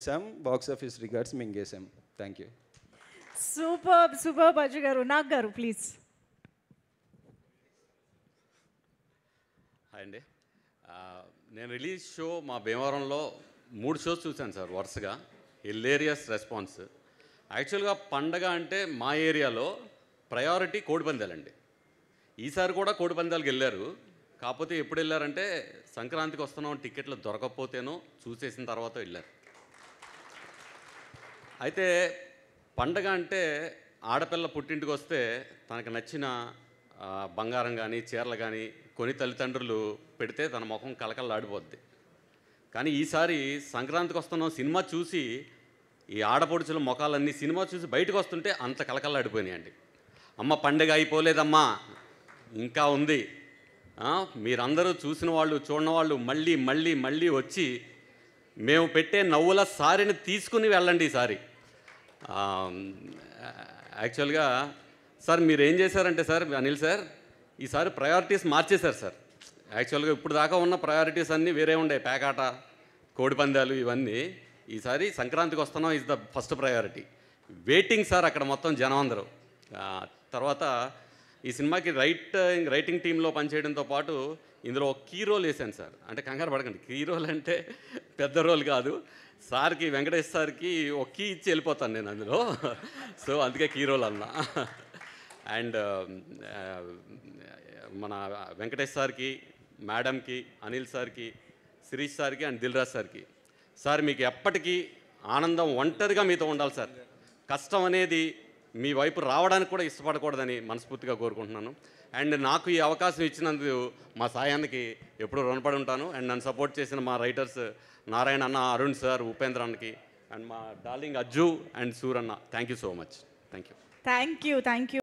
చేసాం, box office records మింగేసాం. Thank you. Super super Ajay garu. Nag గారు ప్లీజ్. హాయ్ అండి. నేను రిలీజ్ షో మా భీమవరంలో 3 షోస్ చూశాను సార్ వరుసగా. Hilarious response. యాక్చువల్గా పండగ అంటే మా ఏరియాలో ప్రయారిటీ కోడిపందాలండి. ఈసారి కూడా కోడిపందాలకు వెళ్ళారు. కాకపోతే ఎప్పుడు వెళ్ళారంటే సంక్రాంతికి వస్తున్నాం, టికెట్లు దొరకకపోతేనో చూసేసిన తర్వాత వెళ్ళారు. అయితే పండగ అంటే ఆడపిల్ల పుట్టింటికి వస్తే తనకు నచ్చిన బంగారం కానీ చీరలు కానీ కొని తల్లిదండ్రులు పెడితే తన ముఖం కలకల్లాడిపోద్ది. కానీ ఈసారి సంక్రాంతికి వస్తున్నాం సినిమా చూసి ఈ ఆడపడుచుల ముఖాలన్నీ సినిమా చూసి బయటకు వస్తుంటే అంత కలకల్లాడిపోయినాయండి. అమ్మ పండగ అయిపోలేదమ్మా, ఇంకా ఉంది. మీరందరూ చూసిన వాళ్ళు చూడని వాళ్ళు మళ్ళీ మళ్ళీ మళ్ళీ వచ్చి మేము పెట్టే నవ్వుల సారిని తీసుకుని వెళ్ళండి ఈసారి. యాక్చువల్గా సార్ మీరు ఏం చేశారంటే సార్ అనిల్ సార్ ఈసారి ప్రయారిటీస్ మార్చేశారు సార్. యాక్చువల్గా ఇప్పుడు దాకా ఉన్న ప్రయారిటీస్ అన్నీ వేరే ఉండే, పేకాట కోడిపందాలు ఇవన్నీ. ఈసారి సంక్రాంతికి వస్తున్నాం is the first priority. Waiting sir అక్కడ మొత్తం జనం అందరూ. తర్వాత ఈ సినిమాకి రైటింగ్ టీంలో పనిచేయడంతో పాటు ఇందులో ఒక కీ రోల్ వేసాను సార్. అంటే కంగారు పడకండి, కీ రోల్ అంటే పెద్ద రోల్ కాదు. సార్కి వెంకటేష్ సార్కి ఒక కీ ఇచ్చి వెళ్ళిపోతాను నేను అందులో. సో అందుకే కీ రోల్ అన్నా. అండ్ మన వెంకటేష్ సార్కి, మేడంకి, అనిల్ సార్కి, శిరీష్ సార్కి అండ్ దిల్రాజ్ సార్కి, సార్ మీకు ఎప్పటికీ ఆనందం ఒంటరిగా మీతో ఉండాలి సార్. కష్టం అనేది మీ వైపు రావడానికి కూడా ఇష్టపడకూడదని మనస్ఫూర్తిగా కోరుకుంటున్నాను. అండ్ నాకు ఈ అవకాశం ఇచ్చినందుకు మా సాయానికి ఎప్పుడూ రుణపడి ఉంటాను. అండ్ నన్ను సపోర్ట్ చేసిన మా రైటర్స్ నారాయణ అన్న, అరుణ్ సార్, ఉపేంద్ర అన్నకి అండ్ మా darling Ajju and Suranna, thank you so much. Thank you. Thank you.